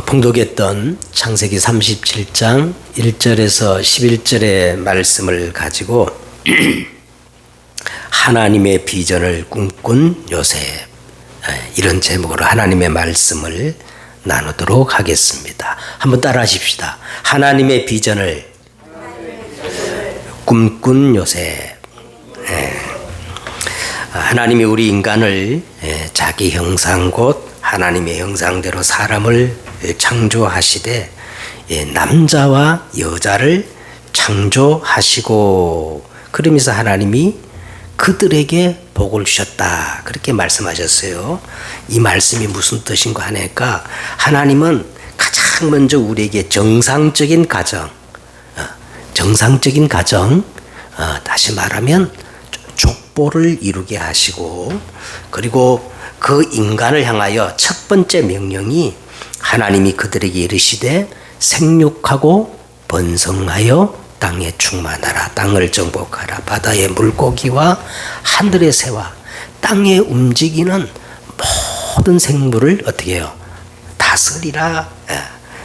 봉독했던 창세기 37장 1절에서 11절의 말씀을 가지고 하나님의 비전을 꿈꾼 요셉, 이런 제목으로 하나님의 말씀을 나누도록 하겠습니다. 한번 따라 하십시다. 하나님의 비전을 꿈꾼 요셉. 하나님이 우리 인간을 자기 형상 곧 하나님의 형상대로 사람을 창조하시되 남자와 여자를 창조하시고, 그러면서 하나님이 그들에게 복을 주셨다, 그렇게 말씀하셨어요. 이 말씀이 무슨 뜻인가 하니까, 하나님은 가장 먼저 우리에게 정상적인 가정, 다시 말하면 족보를 이루게 하시고, 그리고 그 인간을 향하여 첫 번째 명령이 하나님이 그들에게 이르시되 생육하고 번성하여 땅에 충만하라, 땅을 정복하라, 바다의 물고기와 하늘의 새와 땅에 움직이는 모든 생물을 어떻게 해요? 다스리라.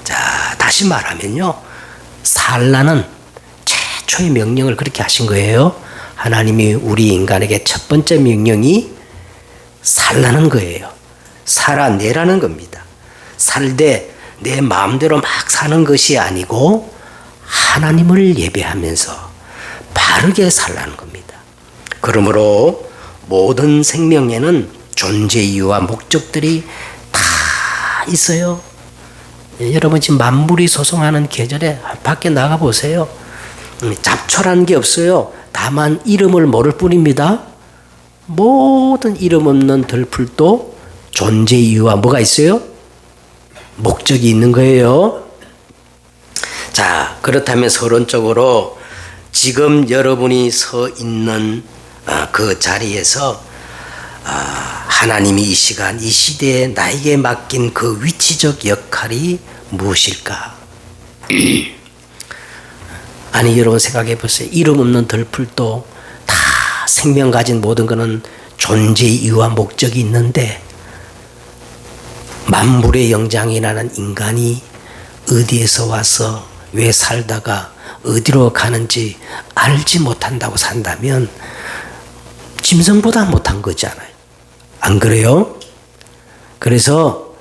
자, 다시 말하면요, 살라는 최초의 명령을 그렇게 하신 거예요. 하나님이 우리 인간에게 첫 번째 명령이 살라는 거예요. 살아내라는 겁니다. 살되 내 마음대로 막 사는 것이 아니고 하나님을 예배하면서 바르게 살라는 겁니다. 그러므로 모든 생명에는 존재 이유와 목적들이 다 있어요. 여러분 지금 만물이 소송하는 계절에 밖에 나가 보세요. 잡초라는 게 없어요. 다만 이름을 모를 뿐입니다. 모든 이름 없는 들풀도 존재 이유와 뭐가 있어요? 목적이 있는 거예요. 자, 그렇다면 서론적으로 지금 여러분이 서 있는 그 자리에서 하나님이 이 시간 이 시대에 나에게 맡긴 그 위치적 역할이 무엇일까? 아니, 여러분 생각해 보세요. 이름 없는 들풀도 다 생명 가진 모든 것은 존재의 이유와 목적이 있는데, 만물의 영장이라는 인간이 어디에서 와서 왜 살다가 어디로 가는지 알지 못한다고 산다면 짐승보다 못한 거잖아요. 안 그래요? 그래서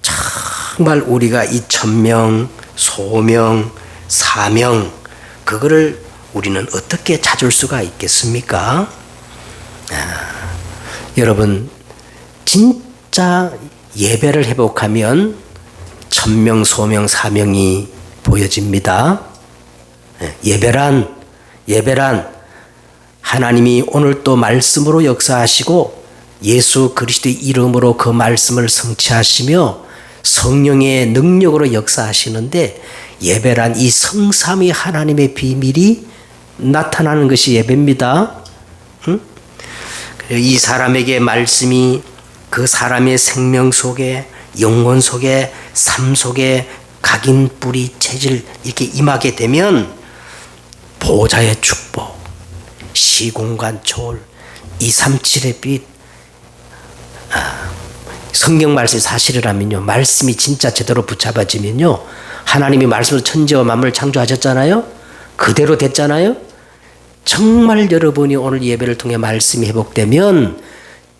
정말 우리가 이 천명, 소명, 사명, 그거를 우리는 어떻게 찾을 수가 있겠습니까? 여러분, 진짜 예배를 회복하면 천명, 소명, 사명이 보여집니다. 예배란 하나님이 오늘 또 말씀으로 역사하시고 예수 그리스도의 이름으로 그 말씀을 성취하시며 성령의 능력으로 역사하시는데, 예배란 이 성삼위 하나님의 비밀이 나타나는 것이 예배입니다. 이 사람에게 말씀이 그 사람의 생명 속에, 영혼 속에, 삶 속에 각인, 뿌리, 체질 이렇게 임하게 되면 보좌의 축복, 시공간 초월, 237의 빛, 성경 말씀이 사실이라면요, 말씀이 진짜 제대로 붙잡아지면요, 하나님이 말씀으로 천지와 만물을 창조하셨잖아요. 그대로 됐잖아요. 정말 여러분이 오늘 예배를 통해 말씀이 회복되면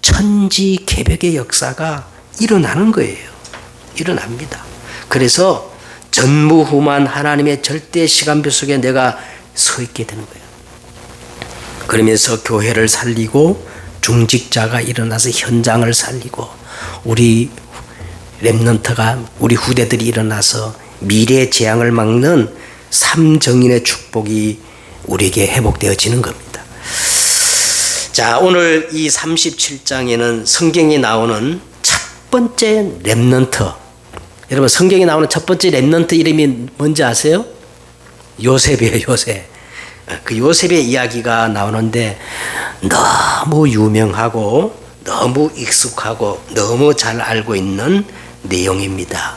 천지 개벽의 역사가 일어나는 거예요. 일어납니다. 그래서 전무후무한 하나님의 절대 시간표 속에 내가 서 있게 되는 거예요. 그러면서 교회를 살리고 중직자가 일어나서 현장을 살리고, 우리 렘넌트가, 우리 후대들이 일어나서 미래의 재앙을 막는 삼정인의 축복이 우리에게 회복되어지는 겁니다. 자, 오늘 이 37장에는 성경에 나오는 첫 번째 렘넌트, 여러분 성경에 나오는 첫 번째 렘넌트 이름이 뭔지 아세요? 요셉이에요. 요셉. 그 요셉의 이야기가 나오는데 너무 유명하고 너무 익숙하고 너무 잘 알고 있는 내용입니다.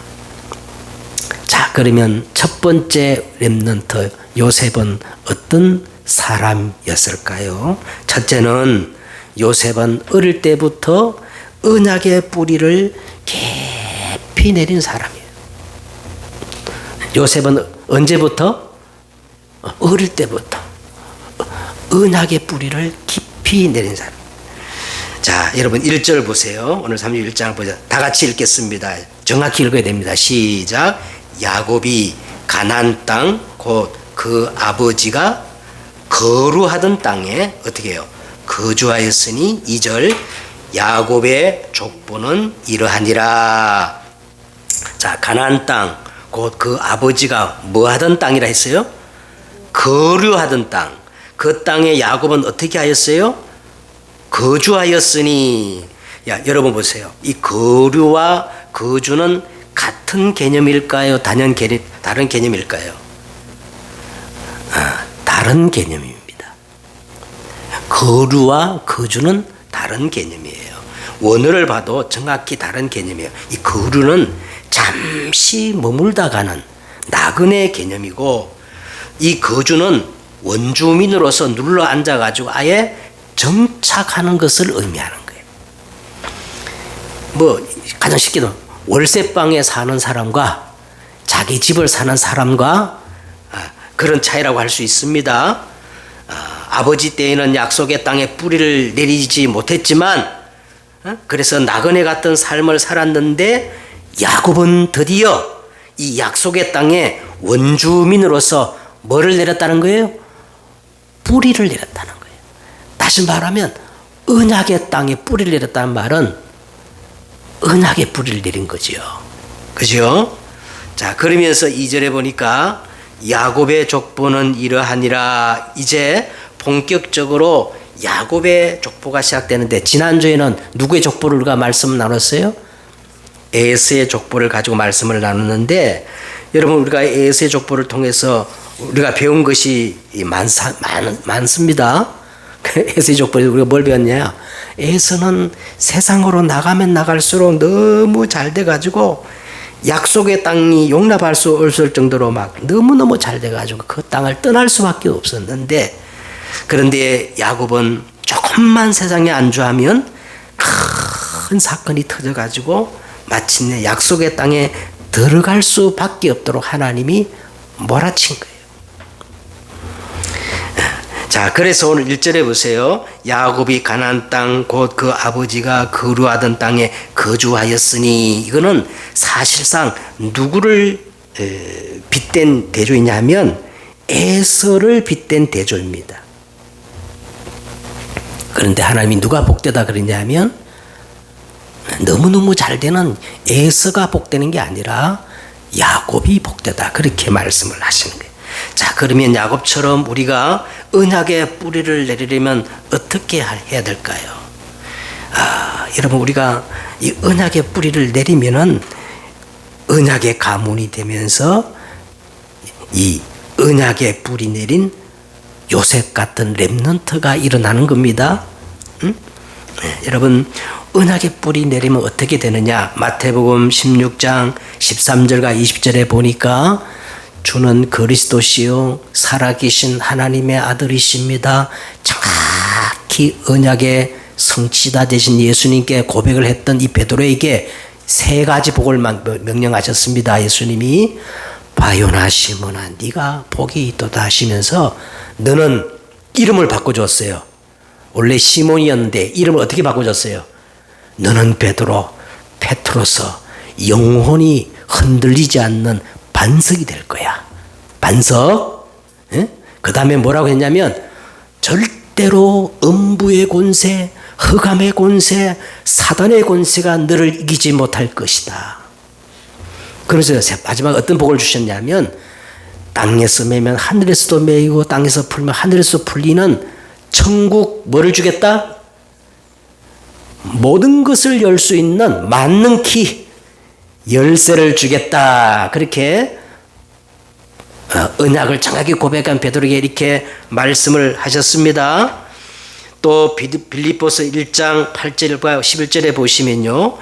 자, 그러면 첫 번째 렘넌트 요셉은 어떤 사람이었을까요? 첫째는 요셉은 어릴 때부터 언약의 뿌리를 깊이 내린 사람이에요. 요셉은 언제부터? 어릴 때부터 언약의 뿌리를 깊이 내린 사람. 자, 여러분 1절 보세요. 오늘 31장 보자. 다 같이 읽겠습니다. 정확히 읽어야 됩니다. 시작. 야곱이 가나안 땅 곧 그 아버지가 거류하던 땅에 어떻게 해요? 거주하였으니 2절 야곱의 족보는 이러하니라. 자, 가나안 땅 곧 그 아버지가 뭐 하던 땅이라 했어요? 거류하던 땅. 그 땅에 야곱은 어떻게 하였어요? 거주하였으니. 야, 여러분 보세요. 이 거류와 거주는 같은 개념일까요? 다른 개념일까요? 다른 개념입니다. 거류와 거주는 다른 개념이에요. 원어를 봐도 정확히 다른 개념이에요. 이 거류는 잠시 머물다 가는 나그네 개념이고, 이 거주는 원주민으로서 눌러 앉아가지고 아예 정착하는 것을 의미하는 거예요. 뭐 가장 쉽게도 월세방에 사는 사람과 자기 집을 사는 사람과 그런 차이라고 할 수 있습니다. 아버지 때에는 약속의 땅에 뿌리를 내리지 못했지만 그래서 나그네 같은 삶을 살았는데, 야곱은 드디어 이 약속의 땅에 원주민으로서 뭐를 내렸다는 거예요? 뿌리를 내렸다는 거예요. 다시 말하면 언약의 땅에 뿌리를 내렸다는 말은 언약의 뿌리를 내린 거죠. 그죠? 자, 그러면서 2절에 보니까 야곱의 족보는 이러하니라. 이제 본격적으로 야곱의 족보가 시작되는데, 지난주에는 누구의 족보를 우리가 말씀 나눴어요? 에서의 족보를 가지고 말씀을 나눴는데, 여러분 우리가 에서의 족보를 통해서 우리가 배운 것이 많습니다. 에서의 족보에서 우리가 뭘 배웠냐? 에서는 세상으로 나가면 나갈수록 너무 잘 돼가지고 약속의 땅이 용납할 수 없을 정도로 막 너무너무 잘 돼가지고 그 땅을 떠날 수밖에 없었는데, 그런데 야곱은 조금만 세상에 안주하면 큰 사건이 터져가지고 마침내 약속의 땅에 들어갈 수밖에 없도록 하나님이 몰아친 거예요. 자, 그래서 오늘 1절에 보세요. 야곱이 가나안 땅 곧 그 아버지가 거류하던 땅에 거주하였으니, 이거는 사실상 누구를 빗댄 대조이냐면 에서를 빗댄 대조입니다. 그런데 하나님이 누가 복되다 그러냐면 너무너무 잘 되는 에서가 복되는 게 아니라 야곱이 복되다, 그렇게 말씀을 하시는 거예요. 자, 그러면 야곱처럼 우리가 언약의 뿌리를 내리려면 어떻게 해야 될까요? 여러분, 우리가 이 언약의 뿌리를 내리면은 언약의 가문이 되면서 이 언약의 뿌리 내린 요셉 같은 렘넌트가 일어나는 겁니다. 응? 네, 여러분, 언약의 뿌리 내리면 어떻게 되느냐? 마태복음 16장 13절과 20절에 보니까 주는 그리스도시요 살아계신 하나님의 아들이십니다. 정확히 언약의 성취자 되신 예수님께 고백을 했던 이 베드로에게 세 가지 복을 명령하셨습니다. 예수님이 바요나 시몬아 네가 복이 있도다 하시면서 너는 이름을 바꿔줬어요. 원래 시몬이었는데 이름을 어떻게 바꿔줬어요? 너는 베드로, 페트로서 영혼이 흔들리지 않는 반석이 될 거야. 반석. 그 다음에 뭐라고 했냐면 절대로 음부의 권세, 흑암의 권세, 사단의 권세가 너를 이기지 못할 것이다. 그러면서 마지막 어떤 복을 주셨냐면 땅에서 매면 하늘에서도 매이고 땅에서 풀면 하늘에서 풀리는 천국 뭐를 주겠다? 모든 것을 열 수 있는 만능 키 열쇠를 주겠다. 그렇게 언약을 정확히 고백한 베드로에게 이렇게 말씀을 하셨습니다. 또 빌립보서 1장 8절과 11절에 보시면요,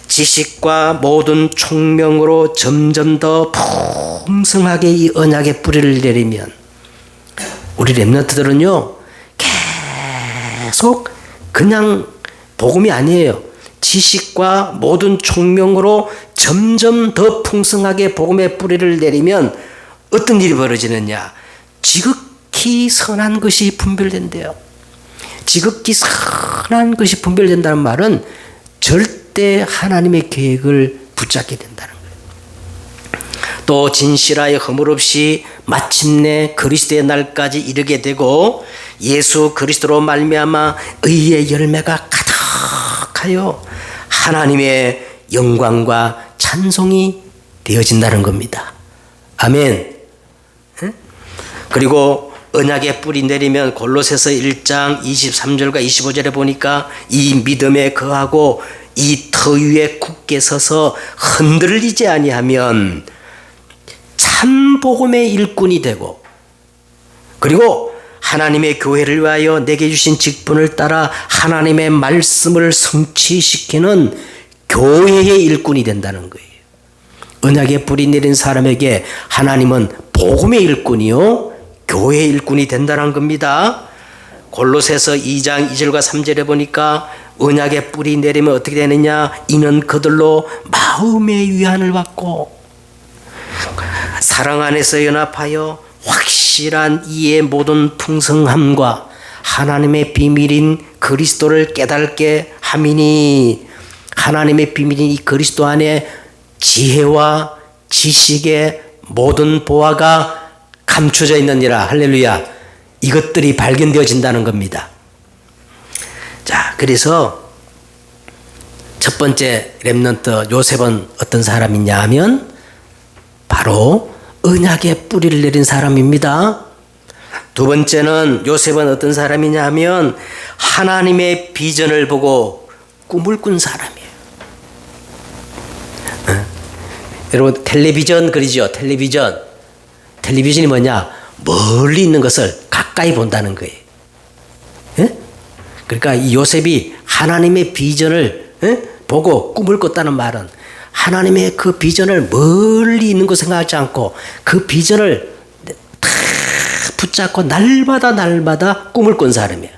지식과 모든 총명으로 점점 더 풍성하게 이 언약의 뿌리를 내리면 우리 렘넌트들은요 계속 그냥 복음이 아니에요. 지식과 모든 총명으로 점점 더 풍성하게 복음의 뿌리를 내리면 어떤 일이 벌어지느냐? 지극히 선한 것이 분별된대요. 지극히 선한 것이 분별된다는 말은 절대 하나님의 계획을 붙잡게 된다는 거예요. 또 진실하여 허물 없이 마침내 그리스도의 날까지 이르게 되고 예수 그리스도로 말미암아 의의 열매가 가득하여 하나님의 영광과 찬송이 되어진다는 겁니다. 아멘. 그리고 언약의 뿌리 내리면 골로새서 1장 23절과 25절에 보니까 이 믿음에 거하고 이 터 위에 굳게 서서 흔들리지 아니하면 참 복음의 일꾼이 되고 그리고 하나님의 교회를 위하여 내게 주신 직분을 따라 하나님의 말씀을 성취시키는 교회의 일꾼이 된다는 거예요. 언약의 뿌리 내린 사람에게 하나님은 복음의 일꾼이요 교회의 일꾼이 된다는 겁니다. 골로새서 2장 2절과 3절에 보니까 언약의 뿌리 내리면 어떻게 되느냐? 이는 그들로 마음의 위안을 받고 사랑 안에서 연합하여 확실한 이의 모든 풍성함과 하나님의 비밀인 그리스도를 깨닫게 함이니 하나님의 비밀인 이 그리스도 안에 지혜와 지식의 모든 보화가 감춰져 있느니라. 할렐루야. 이것들이 발견되어진다는 겁니다. 자, 그래서 첫 번째 렘넌트 요셉은 어떤 사람이냐 하면 바로 언약의 뿌리를 내린 사람입니다. 두 번째는 요셉은 어떤 사람이냐 하면 하나님의 비전을 보고 꿈을 꾼 사람이에요. 여러분 텔레비전 그리죠? 텔레비전이 뭐냐? 멀리 있는 것을 가까이 본다는 거예요. 그러니까 이 요셉이 하나님의 비전을 보고 꿈을 꿨다는 말은 하나님의 그 비전을 멀리 있는 거 생각하지 않고 그 비전을 다 붙잡고 날마다 꿈을 꾼 사람이에요.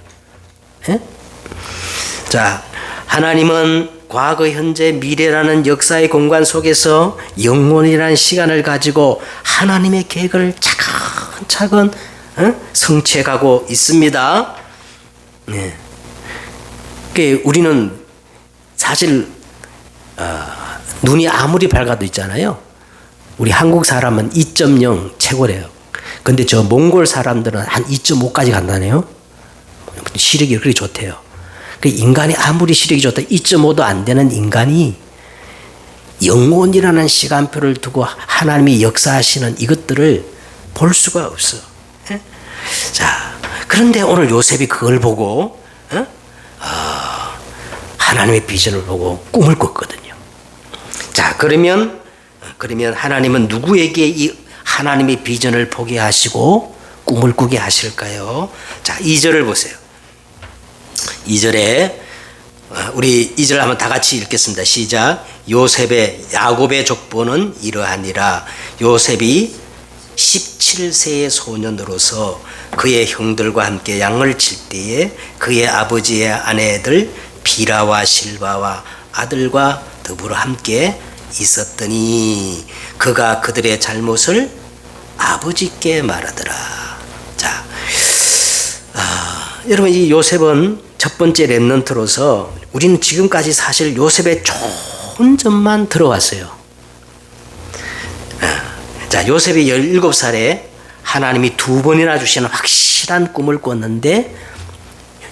자, 하나님은 과거, 현재, 미래라는 역사의 공간 속에서 영원이라는 시간을 가지고 하나님의 계획을 차근차근 성취해가고 있습니다. 네. 우리는 사실 눈이 아무리 밝아도 있잖아요. 우리 한국 사람은 2.0 최고래요. 근데 저 몽골 사람들은 한 2.5까지 간다네요. 시력이 그렇게 좋대요. 인간이 아무리 시력이 좋다 2.5도 안 되는 인간이 영혼이라는 시간표를 두고 하나님이 역사하시는 이것들을 볼 수가 없어. 자, 그런데 오늘 요셉이 그걸 보고 하나님의 비전을 보고 꿈을 꿨거든요. 자, 그러면 하나님은 누구에게 이 하나님의 비전을 보게 하시고 꿈을 꾸게 하실까요? 자, 2절을 보세요. 2절에 우리 2절 한번 다 같이 읽겠습니다. 시작. 야곱의 족보는 이러하니라. 요셉이 17세의 소년으로서 그의 형들과 함께 양을 칠 때에 그의 아버지의 아내들 비라와 실바와 아들과 더불어 함께 있었더니 그가 그들의 잘못을 아버지께 말하더라. 자, 여러분 이 요셉은 첫 번째 렘넌트로서 우리는 지금까지 사실 요셉의 좋은 점만 들어왔어요. 자, 요셉이 17살에 하나님이 2번이나 주시는 확실한 꿈을 꿨는데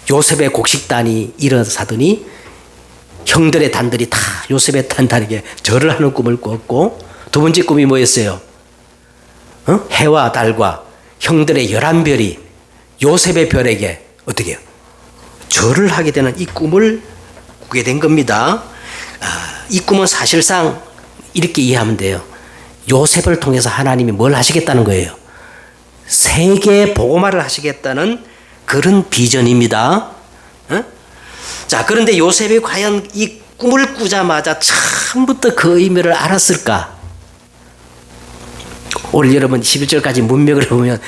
요셉의 곡식단이 일어서더니 형들의 단들이 다 요셉의 단단하게 절을 하는 꿈을 꿨고 두 번째 꿈이 뭐였어요? 해와 달과 형들의 11별이 요셉의 별에게 어떻게 해요? 절을 하게 되는 이 꿈을 꾸게 된 겁니다. 이 꿈은 사실상 이렇게 이해하면 돼요. 요셉을 통해서 하나님이 뭘 하시겠다는 거예요? 세계 복음화를 하시겠다는 그런 비전입니다. 자, 그런데 요셉이 과연 이 꿈을 꾸자마자 처음부터 그 의미를 알았을까? 오늘 여러분 11절까지 문맥을 보면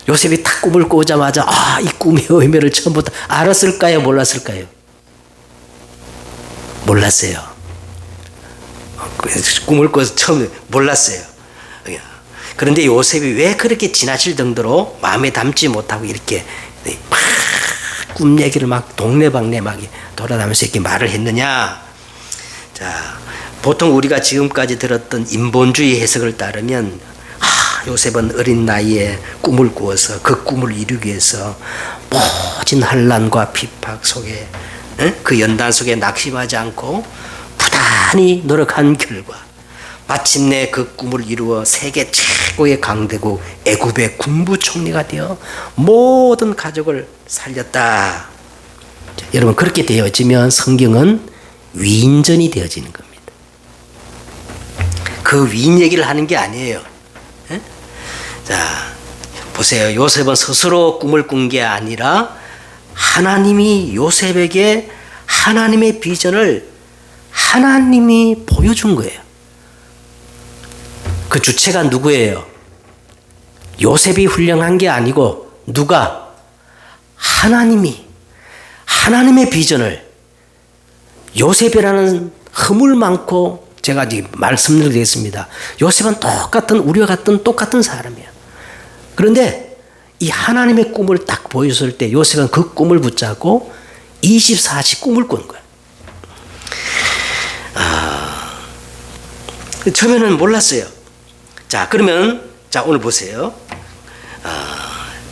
요셉이 딱 꿈을 꾸자마자 이 꿈의 의미를 처음부터 알았을까요? 몰랐을까요? 몰랐어요. 꿈을 꿔서 처음에 몰랐어요. 그런데 요셉이 왜 그렇게 지나칠 정도로 마음에 담지 못하고 이렇게 막 꿈 얘기를 막 동네방네 막 돌아다니면서 이렇게 말을 했느냐? 자, 보통 우리가 지금까지 들었던 인본주의 해석을 따르면 요셉은 어린 나이에 꿈을 꾸어서 그 꿈을 이루기 위해서 모진 환난과 핍박 속에 그 연단 속에 낙심하지 않고 부단히 노력한 결과 마침내 그 꿈을 이루어 세계 최고의 강대국 애굽의 군부총리가 되어 모든 가족을 살렸다. 자, 여러분 그렇게 되어지면 성경은 위인전이 되어지는 겁니다. 그 위인 얘기를 하는 게 아니에요. 에? 자, 보세요. 요셉은 스스로 꿈을 꾼 게 아니라 하나님이 요셉에게 하나님의 비전을 하나님이 보여준 거예요. 그 주체가 누구예요? 요셉이 훌륭한 게 아니고 누가? 하나님이 하나님의 비전을 요셉이라는 허물 많고 제가 이제 말씀을 드리겠습니다. 요셉은 우리와 같은 똑같은 사람이에요. 그런데 이 하나님의 꿈을 딱 보였을 때 요셉은 그 꿈을 붙잡고 24시 꿈을 꾼 거예요. 처음에는 몰랐어요. 자, 그러면 자 오늘 보세요.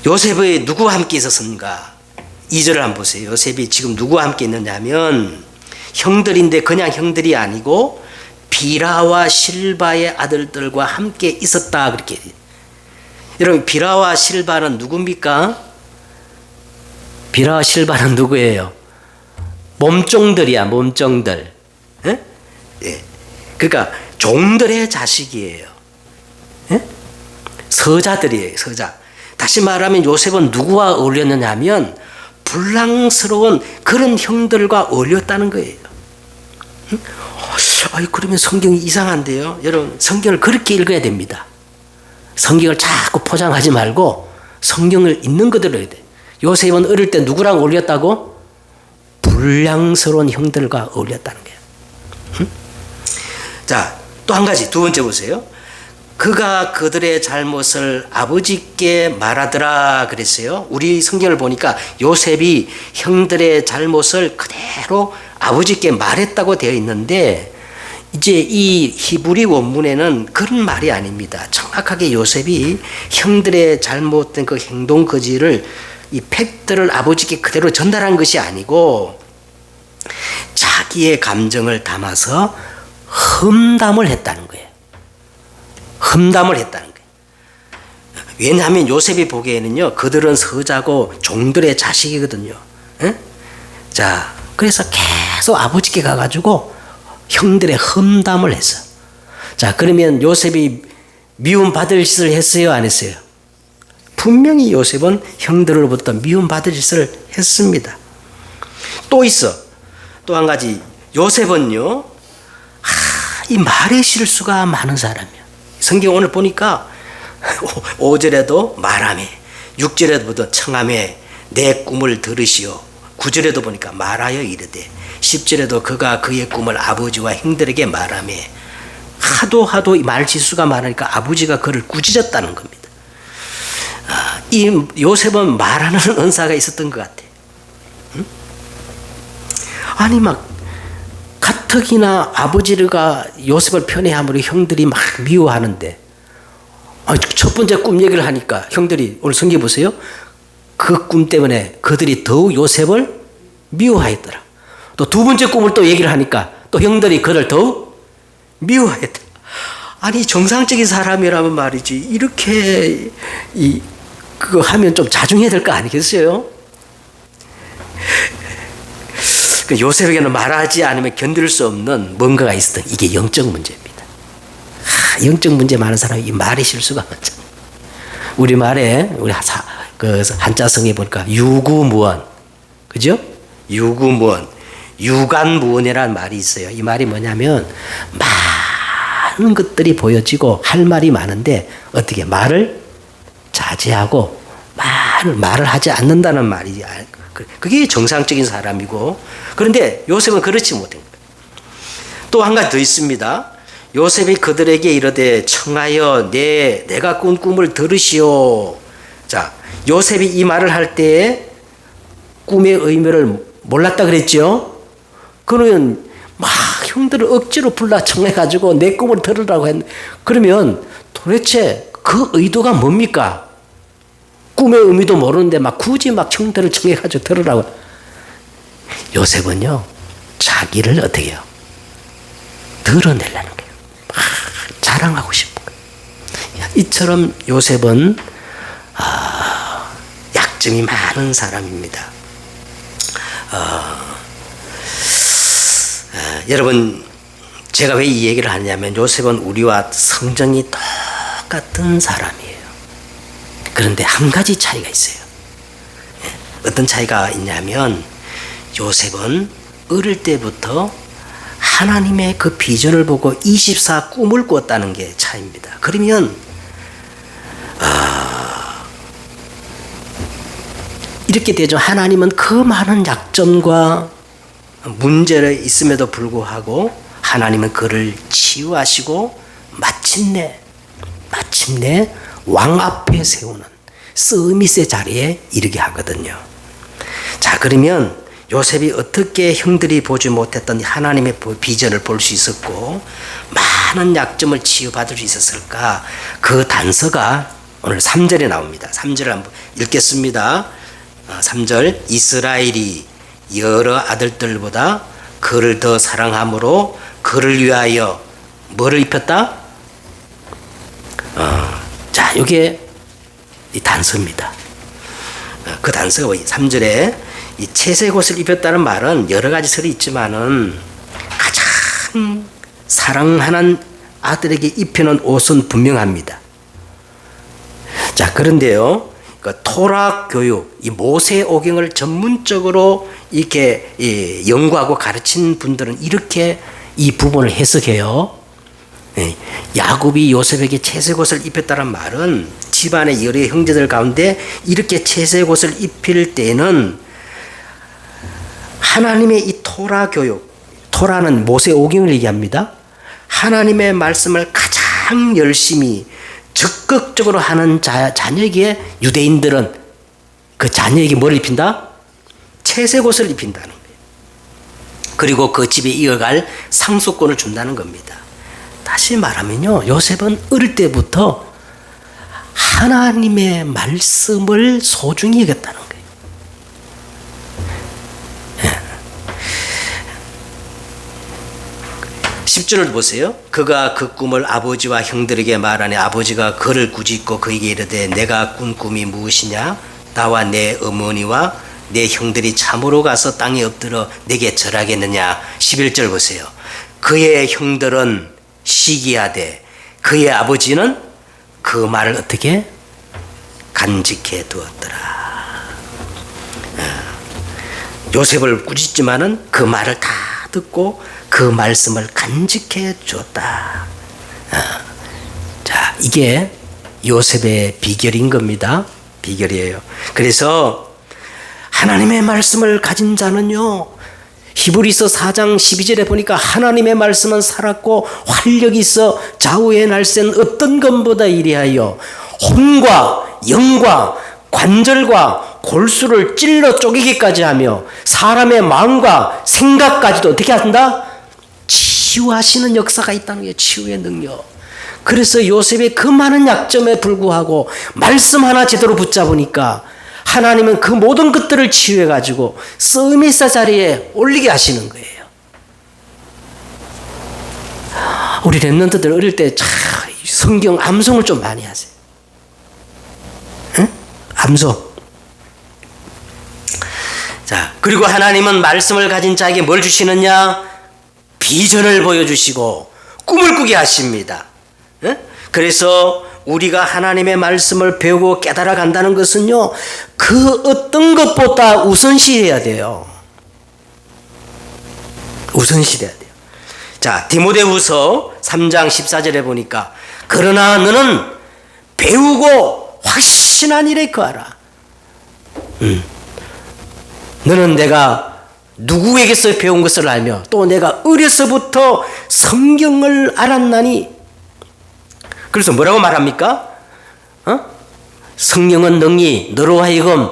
요셉이 누구와 함께 있었는가? 2절을 한번 보세요. 요셉이 지금 누구와 함께 있느냐 하면 형들인데 그냥 형들이 아니고 비라와 실바의 아들들과 함께 있었다. 그렇게. 여러분 비라와 실바는 누굽니까? 비라와 실바는 누구예요? 몸종들이야. 몸종들. 예? 예. 그러니까 종들의 자식이에요. 예? 서자들이에요. 서자. 다시 말하면 요셉은 누구와 어울렸느냐 하면 불량스러운 그런 형들과 어울렸다는 거예요. 그러면 성경이 이상한데요. 여러분 성경을 그렇게 읽어야 됩니다. 성경을 자꾸 포장하지 말고 성경을 있는 그대로 해야 돼. 요셉은 어릴 때 누구랑 어울렸다고? 불량스러운 형들과 어울렸다는 거예요. 자, 또 한 가지 두 번째 보세요. 그가 그들의 잘못을 아버지께 말하더라 그랬어요. 우리 성경을 보니까 요셉이 형들의 잘못을 그대로 아버지께 말했다고 되어 있는데 이제 이 히브리 원문에는 그런 말이 아닙니다. 정확하게 요셉이 형들의 잘못된 그 행동 거지를 이 팩트를 아버지께 그대로 전달한 것이 아니고 자기의 감정을 담아서 험담을 했다는 거예요. 험담을 했다는 거예요. 왜냐하면 요셉이 보기에는요, 그들은 서자고 종들의 자식이거든요. 에? 자, 그래서 계속 아버지께 가가지고 형들의 험담을 했어. 자, 그러면 요셉이 미움받을 짓을 했어요, 안 했어요? 분명히 요셉은 형들로부터 미움받을 짓을 했습니다. 또 있어. 또 한 가지. 요셉은요, 이 말의 실수가 많은 사람이야. 성경 오늘 보니까 5절에도 말하매, 6절에도 보다 청하매, 내 꿈을 들으시오. 9절에도 보니까 말하여 이르되, 10절에도 그가 그의 꿈을 아버지와 형들에게 말하매, 하도 이 말실수가 많으니까 아버지가 그를 꾸짖었다는 겁니다. 이 요셉은 말하는 은사가 있었던 것 같아. 응? 아니 막 가뜩이나 아버지가 요셉을 편애함으로 형들이 막 미워하는데, 첫 번째 꿈 얘기를 하니까 형들이, 오늘 성경 보세요. 그 꿈 때문에 그들이 더욱 요셉을 미워하였더라. 또 두 번째 꿈을 또 얘기를 하니까 또 형들이 그를 더욱 미워하였더라. 아니 정상적인 사람이라면 말이지 이렇게 그거 하면 좀 자중해야 될 거 아니겠어요? 요셉에게는 말하지 않으면 견딜 수 없는 뭔가가 있었던, 이게 영적 문제입니다. 영적 문제 많은 사람이 이 말의 실수가 많잖아요. 우리 말에 우리 그 한자성에 보니까 유구무원, 그죠? 유구무원, 유관무원이라는 말이 있어요. 이 말이 뭐냐면 많은 것들이 보여지고 할 말이 많은데 어떻게 말을 자제하고 말을 하지 않는다는 말이, 그게 정상적인 사람이고, 그런데 요셉은 그렇지 못한 거예요. 또 한 가지 더 있습니다. 요셉이 그들에게 이르되 청하여 내가 꾼 꿈을 들으시오. 자, 요셉이 이 말을 할 때에 꿈의 의미를 몰랐다 그랬죠. 그러면 막 형들을 억지로 불러 청해가지고 내 꿈을 들으라고 했는데, 그러면 도대체 그 의도가 뭡니까? 꿈의 의미도 모르는데 막 굳이 막 형들을 청해가지고 들으라고. 요셉은요, 자기를 어떻게 해요? 드러내려는 거예요. 막 자랑하고 싶은 거예요. 이처럼 요셉은 약점이 많은 사람입니다. 여러분, 제가 왜 이 얘기를 하냐면 요셉은 우리와 성정이 똑같은 사람이에요. 그런데 한 가지 차이가 있어요. 어떤 차이가 있냐면 요셉은 어릴 때부터 하나님의 그 비전을 보고 24 꿈을 꿨다는 게 차이입니다. 그러면 이렇게 되죠. 하나님은 그 많은 약점과 문제가 있음에도 불구하고 하나님은 그를 치유하시고 마침내 왕 앞에 세우는 서밋의 자리에 이르게 하거든요. 자, 그러면 요셉이 어떻게 형들이 보지 못했던 하나님의 비전을 볼 수 있었고 많은 약점을 치유받을 수 있었을까? 그 단서가 오늘 3절에 나옵니다. 3절을 한번 읽겠습니다. 3절, 이스라엘이 여러 아들들보다 그를 더 사랑함으로 그를 위하여 뭐를 입혔다? 자, 이게 이 단서입니다. 그 단서가 3절에 이 채색 옷을 입혔다는 말은 여러 가지 설이 있지만은 가장 사랑하는 아들에게 입히는 옷은 분명합니다. 자, 그런데요, 토라 교육, 이 모세오경을 전문적으로 이렇게 연구하고 가르친 분들은 이렇게 이 부분을 해석해요. 야곱이 요셉에게 채색 옷을 입혔다는 말은 집안의 여러 형제들 가운데 이렇게 채색 옷을 입힐 때는 하나님의 이 토라 교육, 토라는 모세오경을 얘기합니다. 하나님의 말씀을 가장 열심히 적극적으로 하는 자녀에게 유대인들은 그 자녀에게 뭘 입힌다? 채색 옷을 입힌다는 거예요. 그리고 그 집에 이어갈 상속권을 준다는 겁니다. 다시 말하면요, 요셉은 어릴 때부터 하나님의 말씀을 소중히 여겼다는 거예요. 10절을 보세요. 그가 그 꿈을 아버지와 형들에게 말하니 아버지가 그를 꾸짖고 그에게 이르되 내가 꾼 꿈이 무엇이냐? 나와 내 어머니와 내 형들이 참으로 가서 땅에 엎드려 내게 절하겠느냐? 11절 보세요. 그의 형들은 시기하되 그의 아버지는 그 말을 어떻게 간직해 두었더라. 요셉을 꾸짖지만은 그 말을 다 듣고 그 말씀을 간직해 주었다. 자, 이게 요셉의 비결인 겁니다. 비결이에요. 그래서 하나님의 말씀을 가진 자는요, 히브리서 4장 12절에 보니까 하나님의 말씀은 살았고 활력이 있어 좌우의 날쌘 어떤 것보다 이리하여 혼과 영과 관절과 골수를 찔러 쪼개기까지 하며 사람의 마음과 생각까지도 어떻게 한다? 치유하시는 역사가 있다는 게 치유의 능력. 그래서 요셉의 그 많은 약점에 불구하고 말씀 하나 제대로 붙잡으니까 하나님은 그 모든 것들을 치유해가지고 서밋의 자리에 올리게 하시는 거예요. 우리 랩런트들 어릴 때 성경 암송을 좀 많이 하세요. 응? 암송. 자, 그리고 하나님은 말씀을 가진 자에게 뭘 주시느냐? 비전을 보여주시고 꿈을 꾸게 하십니다. 그래서 우리가 하나님의 말씀을 배우고 깨달아 간다는 것은요, 그 어떤 것보다 우선시해야 돼요. 우선시해야 돼요. 자, 디모데후서 3장 14절에 보니까 그러나 너는 배우고 확신한 일에 거하라. 너는 내가 누구에게서 배운 것을 알며 또 내가 어려서부터 성경을 알았나니. 그래서 뭐라고 말합니까? 성령은 능히 너로 하여금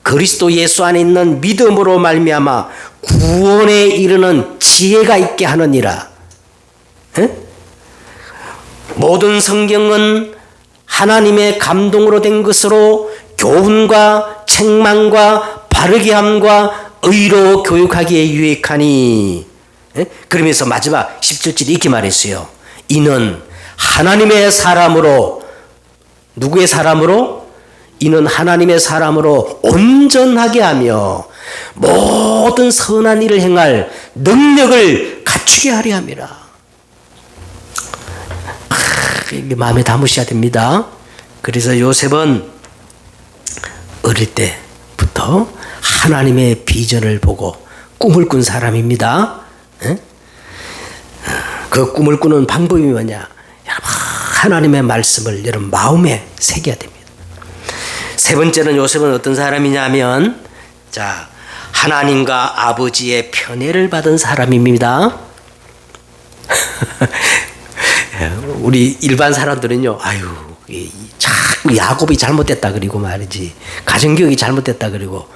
그리스도 예수 안에 있는 믿음으로 말미암아 구원에 이르는 지혜가 있게 하느니라. 모든 성경은 하나님의 감동으로 된 것으로 교훈과 책망과 바르게 함과 의로 교육하기에 유익하니. 그러면서 마지막 17절에 이렇게 말했어요. 이는 하나님의 사람으로, 누구의 사람으로? 이는 하나님의 사람으로 온전하게 하며 모든 선한 일을 행할 능력을 갖추게 하려 함이라. 이게 마음에 담으셔야 됩니다. 그래서 요셉은 어릴 때부터 하나님의 비전을 보고 꿈을 꾼 사람입니다. 그 꿈을 꾸는 방법이 뭐냐? 여러분, 하나님의 말씀을 여러분 마음에 새겨야 됩니다. 세 번째는 요셉은 어떤 사람이냐면, 자, 하나님과 아버지의 편애를 받은 사람입니다. 우리 일반 사람들은요, 아유, 참 야곱이 잘못됐다 그리고 말이지, 가정교육이 잘못됐다 그리고,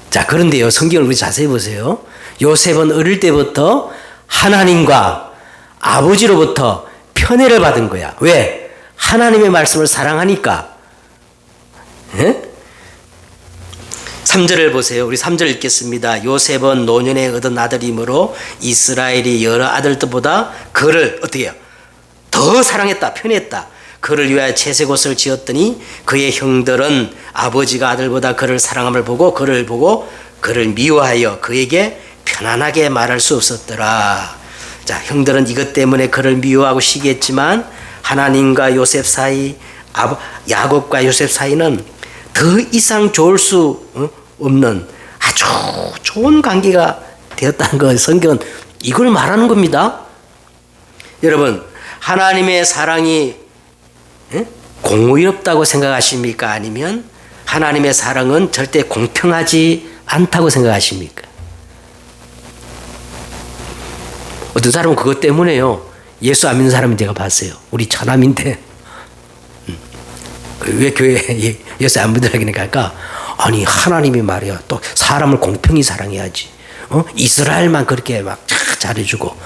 자, 그런데요, 성경을 우리 자세히 보세요. 요셉은 어릴 때부터 하나님과 아버지로부터 편애를 받은 거야. 왜? 하나님의 말씀을 사랑하니까. 3절을 보세요. 우리 3절 읽겠습니다. 요셉은 노년에 얻은 아들이므로 이스라엘이 여러 아들들보다 그를 어떻게 해요? 더 사랑했다, 편했다. 그를 위하여 채색 옷을 지었더니 그의 형들은 아버지가 아들보다 그를 사랑함을 보고 그를 미워하여 그에게 편안하게 말할 수 없었더라. 자, 형들은 이것 때문에 그를 미워하고 시기했지만 하나님과 요셉 사이, 야곱과 요셉 사이는 더 이상 좋을 수 없는 아주 좋은 관계가 되었다는 것, 성경은 이걸 말하는 겁니다. 여러분, 하나님의 사랑이 공의롭다고 생각하십니까? 아니면 하나님의 사랑은 절대 공평하지 않다고 생각하십니까? 어떤 사람은 그것 때문에요, 예수 안 믿는 사람은 제가 봤어요. 우리 처남인데 왜 교회에 예수 안 믿으라고 할까? 아니, 하나님이 말이야, 또 사람을 공평히 사랑해야지. 이스라엘만 그렇게 막 잘해주고,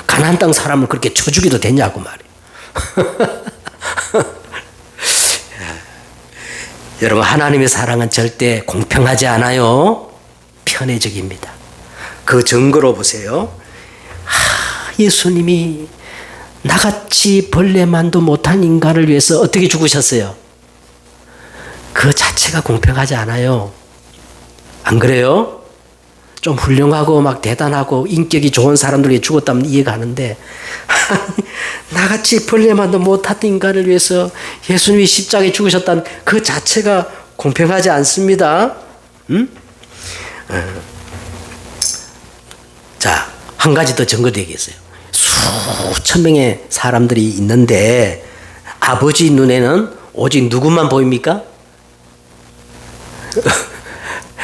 가나안 땅 사람을 그렇게 쳐주기도 되냐고 말이야. 여러분, 하나님의 사랑은 절대 공평하지 않아요. 편애적입니다. 그 증거로 보세요. 예수님이 나같이 벌레만도 못한 인간을 위해서 어떻게 죽으셨어요? 그 자체가 공평하지 않아요. 안 그래요? 좀 훌륭하고 막 대단하고 인격이 좋은 사람들 위해 죽었다면 이해가 가는데, 나같이 벌레만도 못한 인간을 위해서 예수님이 십자가에 죽으셨다는 그 자체가 공평하지 않습니다. 자, 한 가지 더 증거되겠어요. 수천 명의 사람들이 있는데 아버지 눈에는 오직 누구만 보입니까?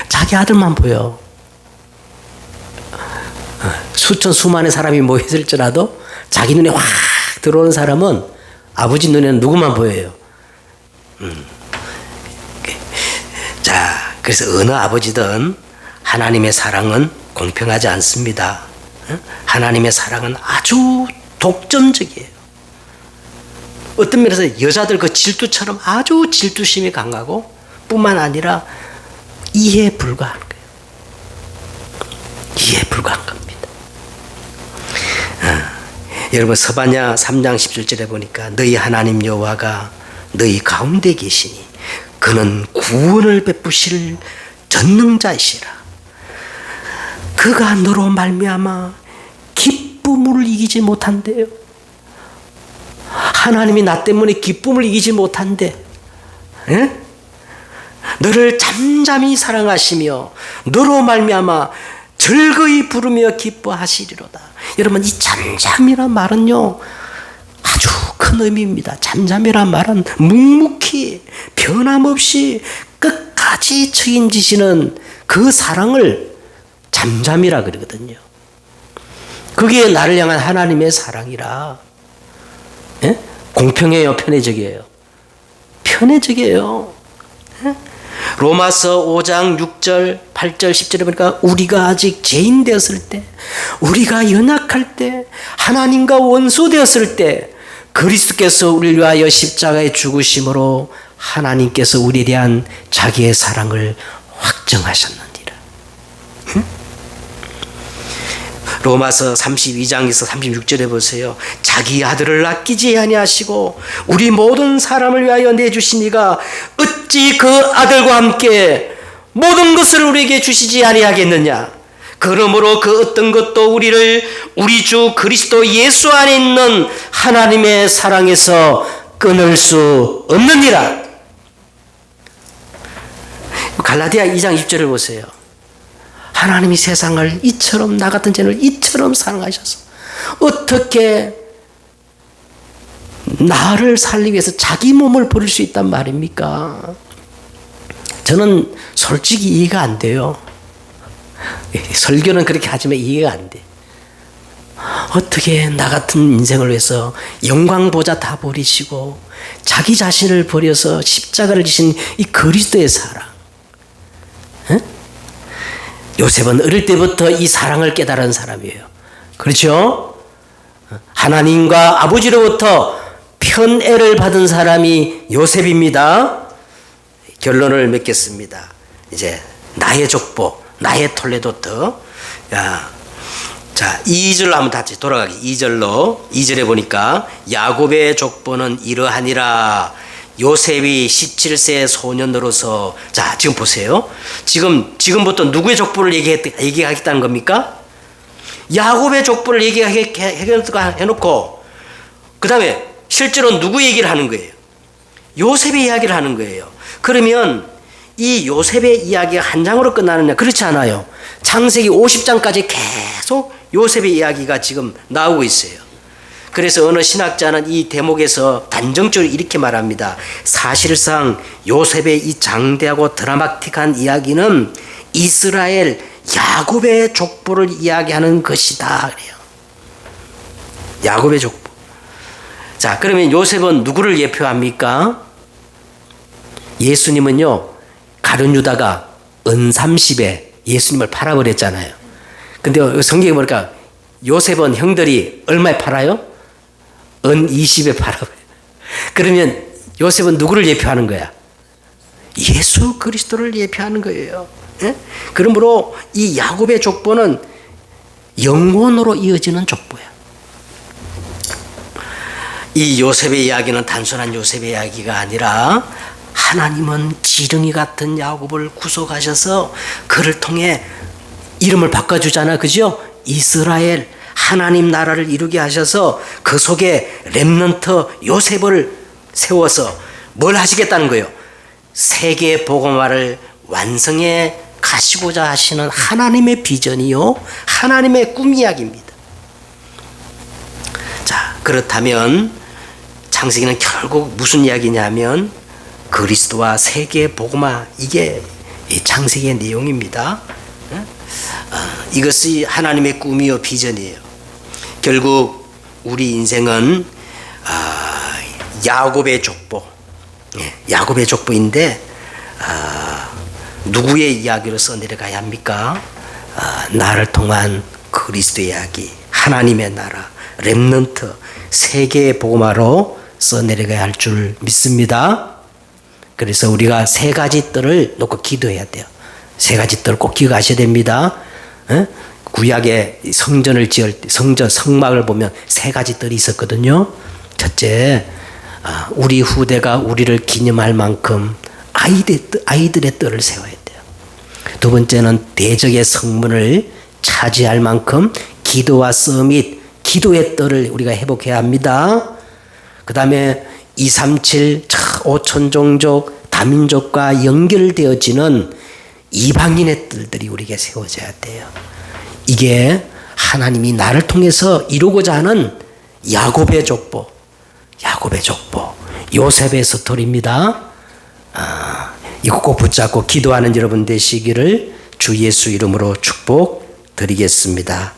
자기 아들만 보여. 수천 수만의 사람이 모였을지라도 자기 눈에 확 들어오는 사람은 아버지 눈에는 누구만 보여요. 자, 그래서 어느 아버지든 하나님의 사랑은 공평하지 않습니다. 하나님의 사랑은 아주 독점적이에요. 어떤 면에서 여자들 그 질투처럼 아주 질투심이 강하고 뿐만 아니라 이해에 불과한 거예요. 이해에 불과한 겁니다. 여러분, 스바냐 3장 17절에 보니까 너희 하나님 여호와가 너희 가운데 계시니 그는 구원을 베푸실 전능자이시라. 그가 너로 말미암아 기쁨을 이기지 못한대요. 하나님이 나 때문에 기쁨을 이기지 못한대. 에? 너를 잠잠히 사랑하시며 너로 말미암아 즐거이 부르며 기뻐하시리로다. 여러분, 이 잠잠이란 말은요, 아주 큰 의미입니다. 잠잠이란 말은 묵묵히 변함없이 끝까지 책임지시는 그 사랑을 잠잠이라 그러거든요. 그게 나를 향한 하나님의 사랑이라. 예? 공평해요, 편애적이에요? 편애적이에요. 예? 로마서 5장 6절 8절 10절에 보니까 우리가 아직 죄인 되었을 때, 우리가 연약할 때, 하나님과 원수 되었을 때 그리스도께서 우리를 위하여 십자가에 죽으심으로 하나님께서 우리에 대한 자기의 사랑을 확정하셨느니라. 로마서 32장에서 36절에 보세요. 자기 아들을 아끼지 아니하시고 우리 모든 사람을 위하여 내주신 이가 어찌 그 아들과 함께 모든 것을 우리에게 주시지 아니하겠느냐. 그러므로 그 어떤 것도 우리를 우리 주 그리스도 예수 안에 있는 하나님의 사랑에서 끊을 수 없느니라. 갈라디아 2장 20절을 보세요. 하나님이 세상을 이처럼, 나 같은 죄를 이처럼 사랑하셔서 어떻게 나를 살리기 위해서 자기 몸을 버릴 수 있단 말입니까? 저는 솔직히 이해가 안 돼요. 설교는 그렇게 하지만 이해가 안 돼. 어떻게 나 같은 인생을 위해서 영광보자 다 버리시고 자기 자신을 버려서 십자가를 지신 이 그리스도의 사랑. 에? 요셉은 어릴 때부터 이 사랑을 깨달은 사람이에요. 그렇죠? 하나님과 아버지로부터 편애를 받은 사람이 요셉입니다. 결론을 맺겠습니다. 이제 나의 족보, 나의 톨레도트. 자, 2절 한번 다시 돌아가기. 2절에 보니까 야곱의 족보는 이러하니라. 요셉이 17세 소년으로서, 자, 지금 보세요. 지금부터 누구의 족보를 얘기하겠다는 겁니까? 야곱의 족보를 해놓고, 그 다음에 실제로 누구 얘기를 하는 거예요? 요셉의 이야기를 하는 거예요. 그러면 이 요셉의 이야기가 한 장으로 끝나느냐? 그렇지 않아요. 창세기 50장까지 계속 요셉의 이야기가 지금 나오고 있어요. 그래서 어느 신학자는 이 대목에서 단정적으로 이렇게 말합니다. 사실상 요셉의 이 장대하고 드라마틱한 이야기는 이스라엘 야곱의 족보를 이야기하는 것이다. 그래요. 야곱의 족보. 자, 그러면 요셉은 누구를 예표합니까? 예수님은요, 가룟 유다가 은 30에 예수님을 팔아버렸잖아요. 근데 성경에 보니까 요셉은 형들이 얼마에 팔아요? 은 20에 팔아버려요. 그러면 요셉은 누구를 예표하는 거야? 예수 그리스도를 예표하는 거예요. 예? 그러므로 이 야곱의 족보는 영원으로 이어지는 족보야. 이 요셉의 이야기는 단순한 요셉의 이야기가 아니라 하나님은 지렁이 같은 야곱을 구속하셔서 그를 통해 이름을 바꿔주잖아. 그죠? 이스라엘, 하나님 나라를 이루게 하셔서 그 속에 렘넌트 요셉을 세워서 뭘 하시겠다는 거예요? 세계 복음화를 완성해 가시고자 하시는 하나님의 비전이요, 하나님의 꿈 이야기입니다. 자, 그렇다면 창세기는 결국 무슨 이야기냐면 그리스도와 세계 복음화, 이게 이 창세기의 내용입니다. 이것이 하나님의 꿈이요 비전이에요. 결국 우리 인생은 야곱의 족보, 야곱의 족보인데 누구의 이야기로 써내려가야 합니까? 나를 통한 그리스도의 이야기, 하나님의 나라, 렘넌트, 세계의 복음화로 써내려가야 할 줄 믿습니다. 그래서 우리가 세 가지 뜰을 놓고 기도해야 돼요. 세 가지 뜰을 꼭 기억하셔야 됩니다. 구약의 성전을 지을 때, 성막을 보면 세 가지 뜰이 있었거든요. 첫째, 우리 후대가 우리를 기념할 만큼 아이들의 뜰을 세워야 돼요. 두 번째는 대적의 성문을 차지할 만큼 기도와 서밋, 기도의 뜰을 우리가 회복해야 합니다. 그 다음에 237 오천종족 다민족과 연결되어지는 이방인의 뜰들이 우리에게 세워져야 돼요. 이게 하나님이 나를 통해서 이루고자 하는 야곱의 족보, 요셉의 스토리입니다. 이거 꼭 붙잡고 기도하는 여러분 되시기를 주 예수 이름으로 축복합니다. 드리겠습니다.